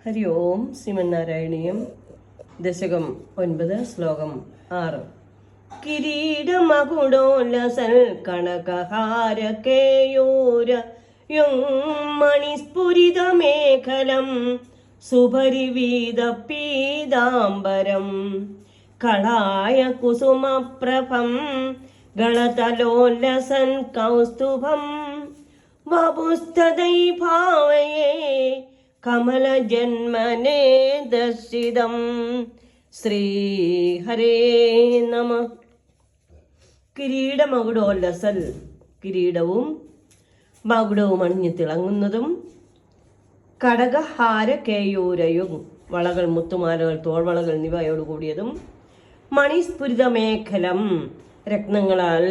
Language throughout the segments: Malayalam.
ഹരി ഓം ശ്രീമന്നാരായണീയം. ദശകം 9, ശ്ലോകം 6. കിരീടമകുടോല്ലസൽ കണകഹാര കേയൂര മണിസ്ഫുരിതമേഖലം സുപരിവീത പീതാംബരം കളായ കുസുമപ്രഭം ഗളതലോല്ലസൻ കൗസ്തുഭം വപുസ്തദൈ ഭാവയേ കമലജന്മനേ ദർശിതം. ശ്രീഹരേ നമ. കിരീടമകുടോല്ലസൽ, കിരീടവും മകുടവും അണിഞ്ഞു തിളങ്ങുന്നതും കടകഹാര കേയൂരയും, വളകൾ, മുത്തുമാലകൾ, തോൾവളകൾ എന്നിവയോടുകൂടിയതും മണിസ്ഫുരിത മേഖലം, രത്നങ്ങളാൽ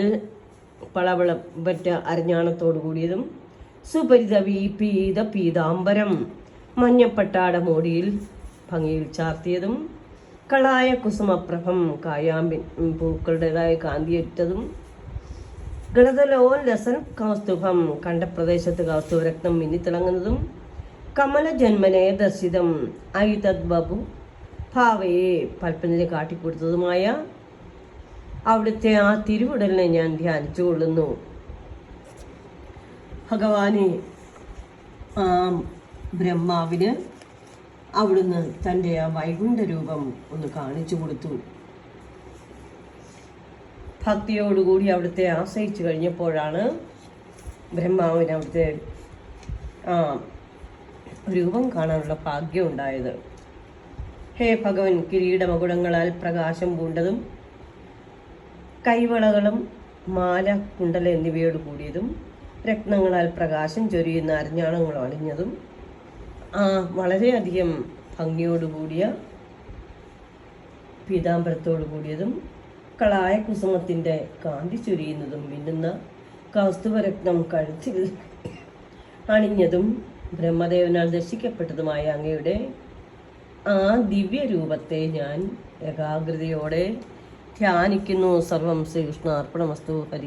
പളവളപ്പറ്റ അരഞ്ഞാണത്തോടു കൂടിയതും സുപരിത വീപീത പീതാംബരം, മഞ്ഞപ്പട്ടാട മോടിയിൽ ഭംഗിയിൽ ചാർത്തിയതും കളായ കുസുമപ്രഭം, കായാമ്പിൻ പൂക്കളുടേതായ കാന്തിയേറ്റതും ഗളതലോല്ലസൻ കൗസ്തുഭം, കണ്ട പ്രദേശത്ത് കൗസ്തുഭരത്നം മിന്നിത്തിളങ്ങുന്നതും കമലജന്മനെ ദർശിതം ഐതദ് ബബു ഭാവയെ പൽപ്പനയെ കാട്ടിക്കൊടുത്തതുമായ അവിടുത്തെ ആ തിരുവുടലിനെ ഞാൻ ധ്യാനിച്ചു കൊള്ളുന്നു. ഭഗവാനെ, ആ ബ്രഹ്മാവിന് അവിടുന്ന് തൻ്റെ ആ വൈകുണ്ഠ രൂപം ഒന്ന് കാണിച്ചു കൊടുത്തു. ഭക്തിയോടുകൂടി അവിടുത്തെ ആശ്രയിച്ചു കഴിഞ്ഞപ്പോഴാണ് ബ്രഹ്മാവിന് അവിടുത്തെ ആ രൂപം കാണാനുള്ള ഭാഗ്യം ഉണ്ടായത്. ഹേ ഭഗവൻ, കിരീടമകുടങ്ങളാൽ പ്രകാശം പൂണ്ടതും കൈവളകളും മാല, കുണ്ടല എന്നിവയോട് കൂടിയതും രത്നങ്ങളാൽ പ്രകാശം ചൊരിയുന്ന അരഞ്ഞാണങ്ങൾ അണിഞ്ഞതും വളരെയധികം ഭംഗിയോടുകൂടിയ പീതാംബരത്തോടു കൂടിയതും കളായ കുസുമത്തിൻ്റെ കാന്തി ചൊരിയുന്നതും മിന്നുന്ന കൗസ്തുഭരത്നം കഴുത്തിൽ അണിഞ്ഞതും ബ്രഹ്മദേവനാൽ ദർശിക്കപ്പെട്ടതുമായ അങ്ങയുടെ ആ ദിവ്യരൂപത്തെ ഞാൻ ഏകാഗ്രതയോടെ ധ്യാനിക്കുന്നു. സർവം ശ്രീകൃഷ്ണ അർപ്പണമസ്തു. ഹരി.